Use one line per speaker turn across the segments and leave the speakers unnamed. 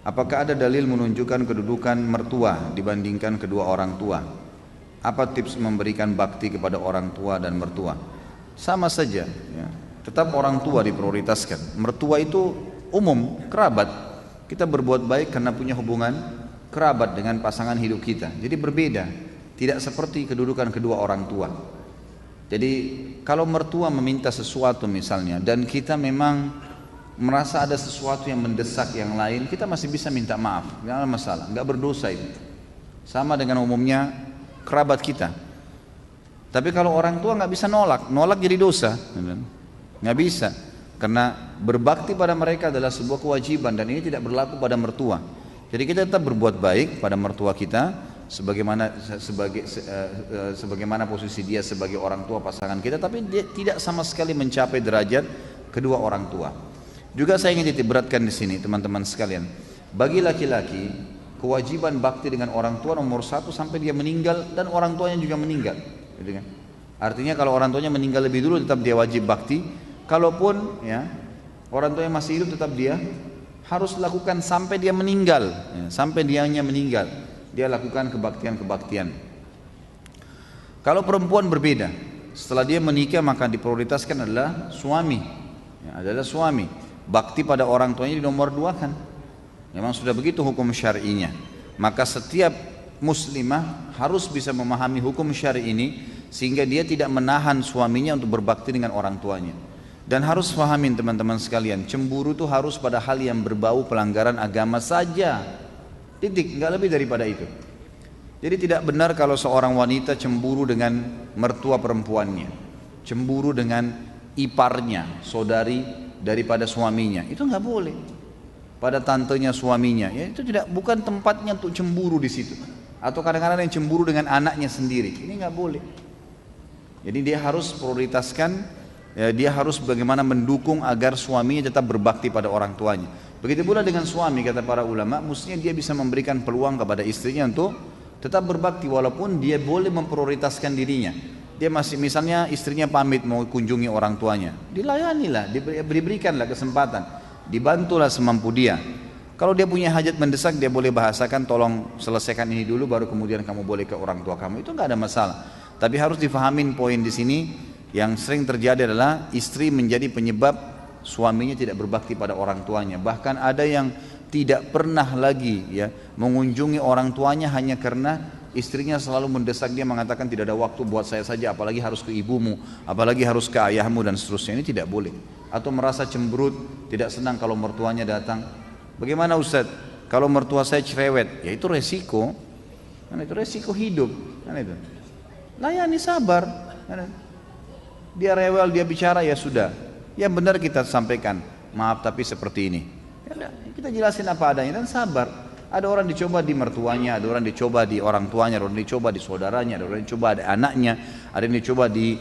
Apakah ada dalil menunjukkan kedudukan mertua dibandingkan kedua orang tua? Apa tips memberikan bakti kepada orang tua dan mertua? Sama saja, ya. Tetap orang tua diprioritaskan. Mertua itu umum, kerabat. Kita berbuat baik karena punya hubungan kerabat dengan pasangan hidup kita. Jadi berbeda, tidak seperti kedudukan kedua orang tua. Jadi kalau mertua meminta sesuatu misalnya, dan kita memang merasa ada sesuatu yang mendesak yang lain, kita masih bisa minta maaf, nggak ada masalah, nggak berdosa itu. Sama dengan umumnya kerabat kita. Tapi kalau orang tua nggak bisa nolak jadi dosa, nggak bisa. Karena berbakti pada mereka adalah sebuah kewajiban dan ini tidak berlaku pada mertua. Jadi kita tetap berbuat baik pada mertua kita, sebagaimana posisi dia sebagai orang tua pasangan kita, tapi dia tidak sama sekali mencapai derajat kedua orang tua. Juga saya ingin titik beratkan di sini teman-teman sekalian, bagi laki-laki kewajiban bakti dengan orang tua nomor satu sampai dia meninggal dan orang tuanya juga meninggal, gitu kan? Artinya kalau orang tuanya meninggal lebih dulu tetap dia wajib bakti, kalaupun ya orang tuanya masih hidup tetap dia harus lakukan sampai dia meninggal, ya, sampai dianya meninggal dia lakukan kebaktian-kebaktian. Kalau perempuan berbeda, setelah dia menikah maka diprioritaskan adalah suami, ya, adalah suami. Bakti pada orang tuanya di nomor dua kan. Memang sudah begitu hukum syar'inya. Maka setiap muslimah harus bisa memahami hukum syar'i ini sehingga dia tidak menahan suaminya untuk berbakti dengan orang tuanya. Dan harus pahamin teman-teman sekalian, cemburu itu harus pada hal yang berbau pelanggaran agama saja. Titik, nggak lebih daripada itu. Jadi tidak benar kalau seorang wanita cemburu dengan mertua perempuannya, cemburu dengan iparnya, saudari daripada suaminya, itu nggak boleh. Pada tantenya suaminya, ya itu bukan tempatnya untuk cemburu di situ. Atau kadang-kadang yang cemburu dengan anaknya sendiri, ini nggak boleh. Jadi dia harus prioritaskan, ya, dia harus bagaimana mendukung agar suaminya tetap berbakti pada orang tuanya. Begitu pula dengan suami, kata para ulama, mestinya dia bisa memberikan peluang kepada istrinya untuk tetap berbakti walaupun dia boleh memprioritaskan dirinya. Dia masih, misalnya istrinya pamit mau kunjungi orang tuanya, dilayanilah, diberikanlah kesempatan, dibantulah semampu dia. Kalau dia punya hajat mendesak, dia boleh bahasakan, tolong selesaikan ini dulu baru kemudian kamu boleh ke orang tua kamu, itu nggak ada masalah. Tapi harus difahamin poin di sini yang sering terjadi adalah istri menjadi penyebab suaminya tidak berbakti pada orang tuanya. Bahkan ada yang tidak pernah lagi ya mengunjungi orang tuanya hanya karena istrinya selalu mendesak dia, mengatakan tidak ada waktu buat saya saja, apalagi harus ke ibumu, apalagi harus ke ayahmu dan seterusnya. Ini tidak boleh. Atau merasa cemberut, tidak senang kalau mertuanya datang. Bagaimana Ustaz? Kalau mertua saya cerewet, ya itu resiko. Kan itu resiko hidup, kan itu. Layani, sabar. Dia rewel, dia bicara, ya sudah. Yang benar kita sampaikan, maaf tapi seperti ini. Ya, kita jelasin apa adanya dan sabar. Ada orang dicoba di mertuanya, ada orang dicoba di orang tuanya, ada orang dicoba di saudaranya, ada orang dicoba di anaknya, ada yang dicoba di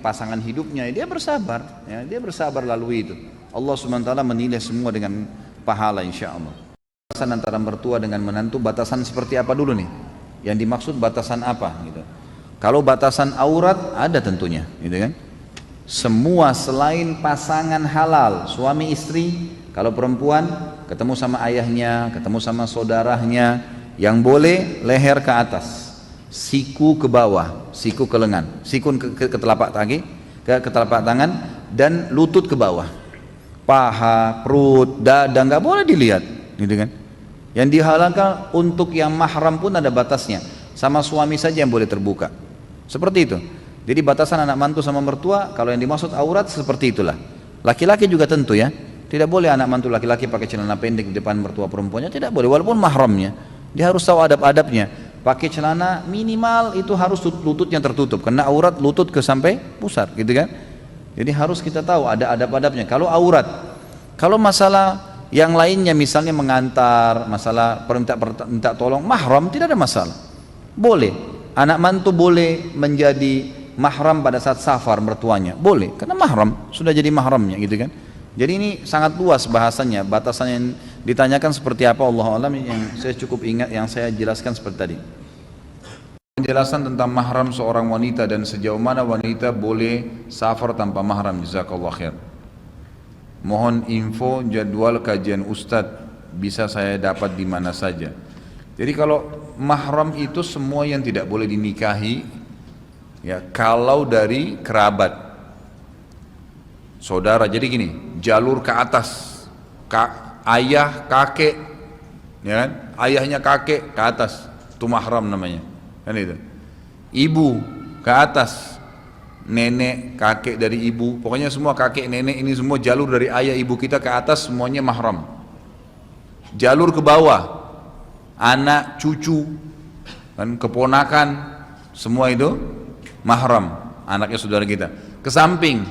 pasangan hidupnya. Dia bersabar, ya, dia bersabar lalui itu. Allah SWT menilai semua dengan pahala insyaallah. Batasan antara mertua dengan menantu, batasan seperti apa dulu nih? Yang dimaksud batasan apa gitu. Kalau batasan aurat ada tentunya, gitu kan? Semua selain pasangan halal, suami istri, kalau perempuan ketemu sama ayahnya, ketemu sama saudaranya, yang boleh leher ke atas, siku ke bawah, siku ke lengan, siku ke telapak kaki, ke telapak tangan, dan lutut ke bawah. Paha, perut, dada nggak boleh dilihat, gitu kan? Yang dihalalkan untuk yang mahram pun ada batasnya, sama suami saja yang boleh terbuka. Seperti itu. Jadi batasan anak mantu sama mertua, kalau yang dimaksud aurat seperti itulah. Laki-laki juga tentu ya, tidak boleh anak mantu laki-laki pakai celana pendek di depan mertua perempuannya, tidak boleh walaupun mahramnya. Dia harus tahu adab-adabnya. Pakai celana minimal itu harus lututnya tertutup, karena aurat lutut ke sampai pusar, gitu kan? Jadi harus kita tahu ada adab-adabnya. Kalau aurat, kalau masalah yang lainnya misalnya mengantar, masalah minta tolong, mahram tidak ada masalah. Boleh, anak mantu boleh menjadi mahram pada saat safar mertuanya, boleh, karena mahram, sudah jadi mahramnya gitu kan. Jadi ini sangat luas bahasanya, batasan yang ditanyakan seperti apa Allah alam, yang saya cukup ingat, yang saya jelaskan seperti tadi. Penjelasan tentang mahram seorang wanita dan sejauh mana wanita boleh safar tanpa mahram, jazakallah khair. Mohon info jadwal kajian Ustadz bisa saya dapat di mana saja. Jadi kalau mahram itu semua yang tidak boleh dinikahi, ya kalau dari kerabat, saudara. Jadi gini, jalur ke atas, ayah, kakek, ya kan? Ayahnya kakek ke atas, itu mahram namanya, kan itu. Ibu ke atas, nenek, kakek dari ibu, pokoknya semua kakek, nenek ini semua jalur dari ayah ibu kita ke atas semuanya mahram. Jalur ke bawah, anak, cucu, kan, keponakan, semua itu mahram, anaknya saudara kita. Ke samping,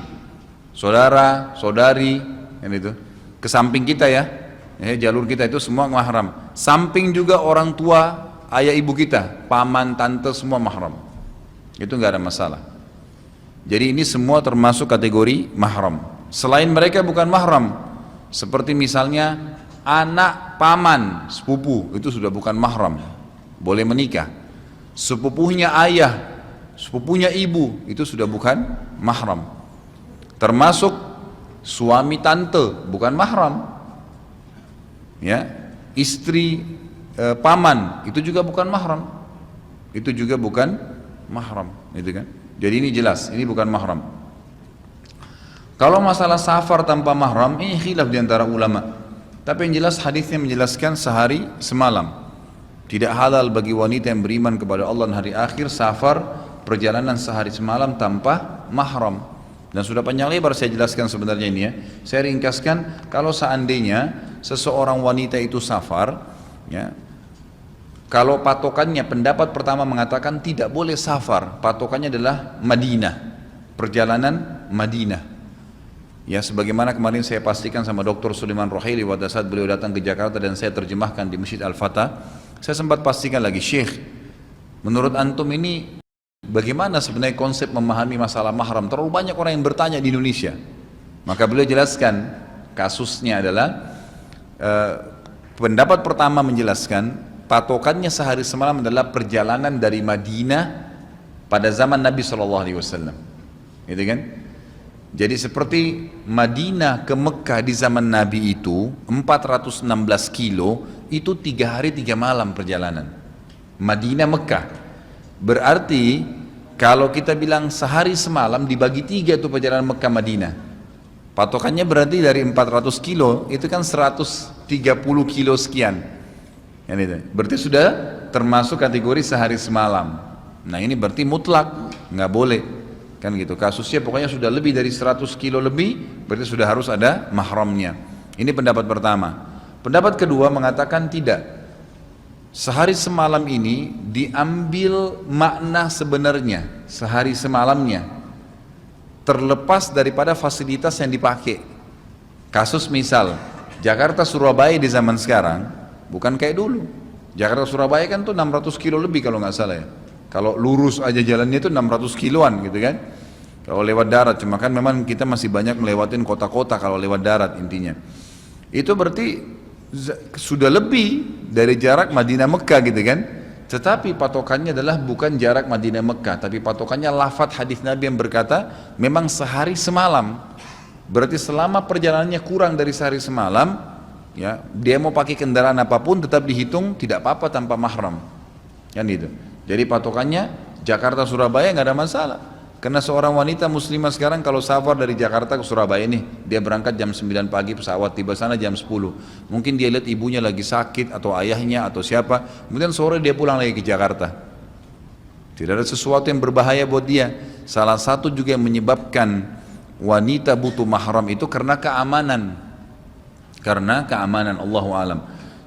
saudara, saudari, kan itu. Ke samping kita ya, jalur kita itu semua mahram. Samping juga orang tua, ayah ibu kita, paman, tante, semua mahram. Itu nggak ada masalah. Jadi ini semua termasuk kategori mahram. Selain mereka bukan mahram, seperti misalnya anak paman, sepupu, itu sudah bukan mahram, boleh menikah. Sepupunya ayah, sepupunya ibu, itu sudah bukan mahram. Termasuk suami tante, bukan mahram. Ya, istri paman, itu juga bukan mahram. Itu juga bukan mahram, gitu kan? Jadi ini jelas, ini bukan mahram. Kalau masalah safar tanpa mahram, ini khilaf di antara ulama. Tapi yang jelas hadisnya menjelaskan sehari semalam. Tidak halal bagi wanita yang beriman kepada Allah dan hari akhir safar perjalanan sehari semalam tanpa mahram. Dan sudah panjang lebar saya jelaskan sebenarnya ini ya. Saya ringkaskan, kalau seandainya seseorang wanita itu safar, ya, kalau patokannya, pendapat pertama mengatakan tidak boleh safar, patokannya adalah Madinah, perjalanan Madinah. Ya, sebagaimana kemarin saya pastikan sama Dr. Sulaiman Rohaili pada saat beliau datang ke Jakarta dan saya terjemahkan di Masjid Al-Fatah, saya sempat pastikan lagi, Syekh, menurut antum ini bagaimana sebenarnya konsep memahami masalah mahram? Terlalu banyak orang yang bertanya di Indonesia. Maka beliau jelaskan, kasusnya adalah pendapat pertama menjelaskan patokannya sehari semalam adalah perjalanan dari Madinah pada zaman Nabi SAW, gitu kan? Jadi seperti Madinah ke Mekah di zaman Nabi itu 416 kilo, itu 3 hari 3 malam perjalanan. Madinah Mekah. Berarti kalau kita bilang sehari semalam dibagi 3 itu perjalanan Mekah Madinah. Patokannya berarti dari 400 kilo itu kan 130 kilo sekian. Berarti sudah termasuk kategori sehari semalam. Nah ini berarti mutlak, nggak boleh. Kan gitu, kasusnya pokoknya sudah lebih dari 100 kilo lebih, berarti sudah harus ada mahramnya. Ini pendapat pertama. Pendapat kedua mengatakan tidak. Sehari semalam ini diambil makna sebenarnya, sehari semalamnya. Terlepas daripada fasilitas yang dipakai. Kasus misal, Jakarta Surabaya di zaman sekarang, bukan kayak dulu. Jakarta Surabaya kan tuh 600 kilo lebih kalau nggak salah ya. Kalau lurus aja jalannya itu 600 kiloan gitu kan. Kalau lewat darat, cuma kan memang kita masih banyak melewatin kota-kota kalau lewat darat intinya. Itu berarti sudah lebih dari jarak Madinah Mekah gitu kan. Tetapi patokannya adalah bukan jarak Madinah Mekah, tapi patokannya lafadz hadis Nabi yang berkata memang sehari semalam. Berarti selama perjalanannya kurang dari sehari semalam, ya, dia mau pakai kendaraan apapun tetap dihitung tidak apa-apa tanpa mahram, kan itu. Jadi patokannya Jakarta Surabaya nggak ada masalah, karena seorang wanita muslimah sekarang kalau safar dari Jakarta ke Surabaya nih, dia berangkat jam 9 pagi pesawat, tiba sana jam 10, mungkin dia lihat ibunya lagi sakit atau ayahnya atau siapa, kemudian sore dia pulang lagi ke Jakarta. Tidak ada sesuatu yang berbahaya buat dia. Salah satu juga yang menyebabkan wanita butuh mahram itu karena keamanan. Karena keamanan, Allahu alam.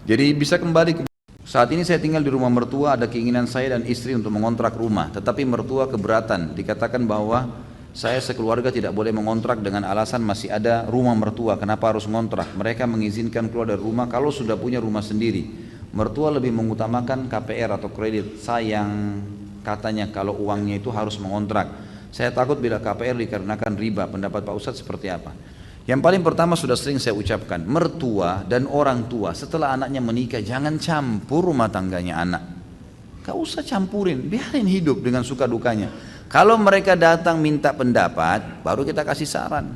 Jadi bisa kembali ke saat ini saya tinggal di rumah mertua, ada keinginan saya dan istri untuk mengontrak rumah, tetapi mertua keberatan. Dikatakan bahwa saya sekeluarga tidak boleh mengontrak dengan alasan masih ada rumah mertua. Kenapa harus mengontrak? Mereka mengizinkan keluar dari rumah kalau sudah punya rumah sendiri. Mertua lebih mengutamakan KPR atau kredit. Sayang, katanya kalau uangnya itu harus mengontrak. Saya takut bila KPR dikarenakan riba. Pendapat Pak Ustadz seperti apa? Yang paling pertama sudah sering saya ucapkan, mertua dan orang tua setelah anaknya menikah jangan campur rumah tangganya anak. Gak usah campurin, biarin hidup dengan suka dukanya. Kalau mereka datang minta pendapat, baru kita kasih saran.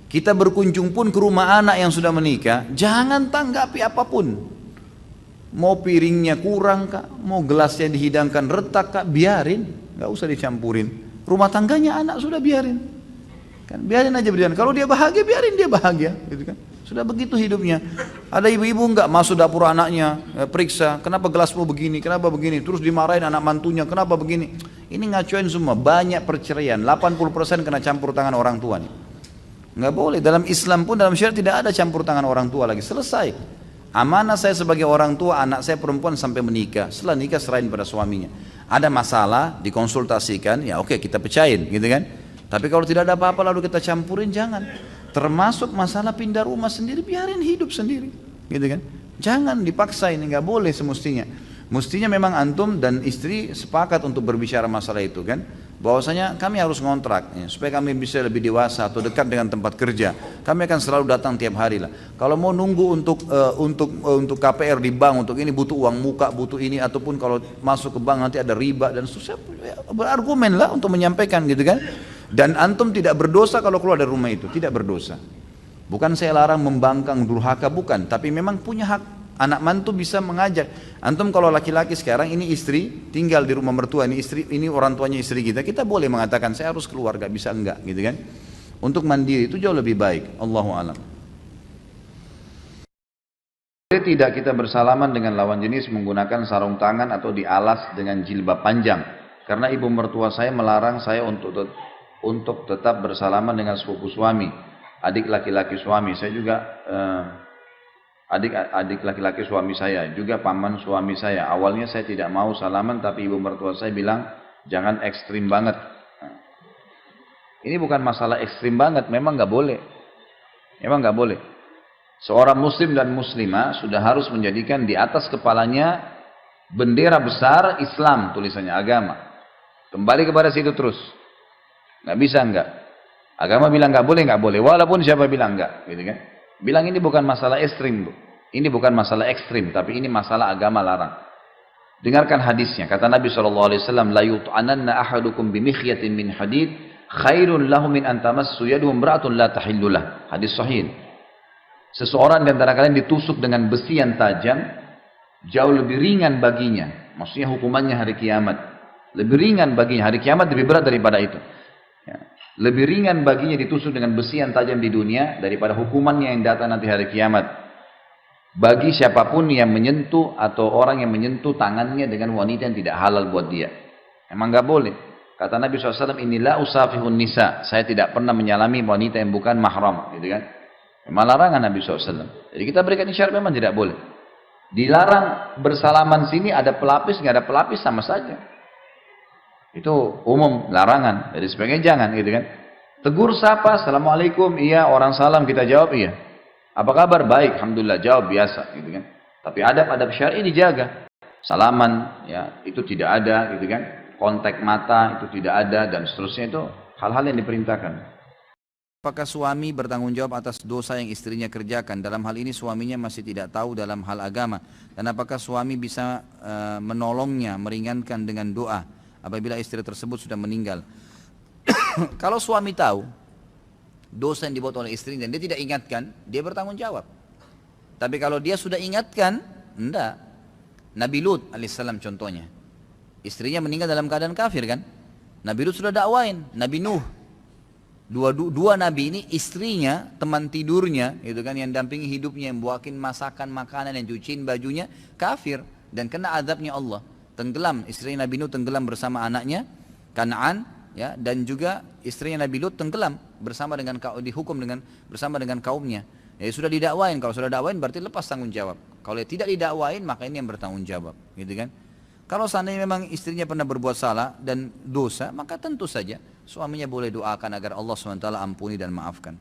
Kita berkunjung pun ke rumah anak yang sudah menikah, jangan tanggapi apapun. Mau piringnya kurang kak, mau gelasnya dihidangkan retak kak, biarin, nggak usah dicampurin. Rumah tangganya anak sudah biarin, kan biarin aja berjalan. Kalau dia bahagia, biarin dia bahagia, gitu kan. Sudah begitu hidupnya. Ada ibu-ibu nggak masuk dapur anaknya, periksa, kenapa gelasmu begini, kenapa begini, terus dimarahin anak mantunya, kenapa begini. Ini ngacuin semua, banyak perceraian, 80% kena campur tangan orang tua nih. Nggak boleh, dalam Islam pun, dalam syariat tidak ada campur tangan orang tua lagi, selesai. Amanah saya sebagai orang tua, anak saya perempuan sampai menikah, setelah nikah serahin pada suaminya. Ada masalah, dikonsultasikan, ya oke kita pecahin gitu kan. Tapi kalau tidak ada apa-apa lalu kita campurin, jangan. Termasuk masalah pindah rumah sendiri, biarin hidup sendiri, gitu kan. Jangan dipaksa, ini nggak boleh semestinya. Mestinya memang antum dan istri sepakat untuk berbicara masalah itu kan. Bahwasanya kami harus ngontrak ya, supaya kami bisa lebih dewasa atau dekat dengan tempat kerja. Kami akan selalu datang tiap hari lah. Kalau mau nunggu untuk KPR di bank, untuk ini butuh uang muka, butuh ini, ataupun kalau masuk ke bank nanti ada riba dan susah, berargumen lah untuk menyampaikan gitu kan. Dan antum tidak berdosa kalau keluar dari rumah itu, tidak berdosa. Bukan saya larang membangkang durhaka, bukan, tapi memang punya hak. Anak mantu bisa mengajak. Antum kalau laki-laki sekarang ini istri tinggal di rumah mertua, ini istri, ini orang tuanya istri kita, kita boleh mengatakan saya harus keluar, gak bisa enggak gitu kan. Untuk mandiri itu jauh lebih baik. Allahu a'lam. Tidak kita bersalaman dengan lawan jenis menggunakan sarung tangan atau dialas dengan jilbab panjang, karena ibu mertua saya melarang saya untuk tetap bersalaman dengan sepupu suami, adik laki-laki suami. Saya juga adik laki-laki suami saya, juga paman suami saya. Awalnya saya tidak mau salaman, tapi ibu mertua saya bilang jangan ekstrim banget. Ini bukan masalah ekstrim banget, memang nggak boleh, memang nggak boleh. Seorang muslim dan muslimah sudah harus menjadikan di atas kepalanya bendera besar Islam, tulisannya agama. Kembali kepada situ terus, nggak bisa enggak. Agama bilang nggak boleh, walaupun siapa bilang enggak, gitu kan. Bilang ini bukan masalah ekstrim, Bu. Ini bukan masalah ekstrim, tapi ini masalah agama larang. Dengarkan hadisnya, kata Nabi SAW, la yut'ananna ahadukum bimikhyatin min hadid khairun lahu min an tamassu yaduhu imra'atun la tahillulah. Hadis sahih. Seseorang di antara kalian ditusuk dengan besi yang tajam, jauh lebih ringan baginya. Maksudnya hukumannya hari kiamat. Lebih ringan baginya, hari kiamat lebih berat daripada itu. Ya. Lebih ringan baginya ditusuk dengan besi yang tajam di dunia daripada hukumannya yang datang nanti hari kiamat. Bagi siapapun yang menyentuh atau orang yang menyentuh tangannya dengan wanita yang tidak halal buat dia. Emang nggak boleh. Kata Nabi SAW, inilah usafihun nisa. Saya tidak pernah menyalami wanita yang bukan mahram. Gitu kan? Memang larangan Nabi SAW. Jadi kita berikan isyarat memang tidak boleh. Dilarang bersalaman sini ada pelapis, nggak ada pelapis sama saja. Itu umum, larangan. Jadi sebagai jangan gitu kan. Tegur sapa, assalamualaikum, iya, orang salam kita jawab iya. Apa kabar? Baik, alhamdulillah, jawab biasa gitu kan. Tapi adab-adab syar'i dijaga. Salaman ya itu tidak ada gitu kan. Kontak mata itu tidak ada dan seterusnya, itu hal-hal yang diperintahkan. Apakah suami bertanggung jawab atas dosa yang istrinya kerjakan? Dalam hal ini suaminya masih tidak tahu dalam hal agama. Dan apakah suami bisa menolongnya, meringankan dengan doa apabila istri tersebut sudah meninggal? Kalau suami tahu dosa yang dibuat oleh istri dan dia tidak ingatkan, dia bertanggung jawab. Tapi kalau dia sudah ingatkan, enggak. Nabi Lut alaihissalam contohnya, istrinya meninggal dalam keadaan kafir kan. Nabi Lut sudah dakwain. Nabi Nuh, dua nabi ini istrinya, teman tidurnya gitu kan, yang dampingi hidupnya, yang buatin masakan makanan, yang cuciin bajunya, kafir dan kena azabnya Allah. Tenggelam, istrinya Nabi Nuh tenggelam bersama anaknya Kan'an ya, dan juga istrinya Nabi Lut tenggelam bersama dengan dihukum bersama dengan kaumnya. Ya sudah didakwain, kalau sudah dakwain berarti lepas tanggung jawab. Kalau tidak didakwain maka ini yang bertanggung jawab, gitu kan? Kalau seandainya memang istrinya pernah berbuat salah dan dosa, maka tentu saja suaminya boleh doakan agar Allah SWT ampuni dan maafkan.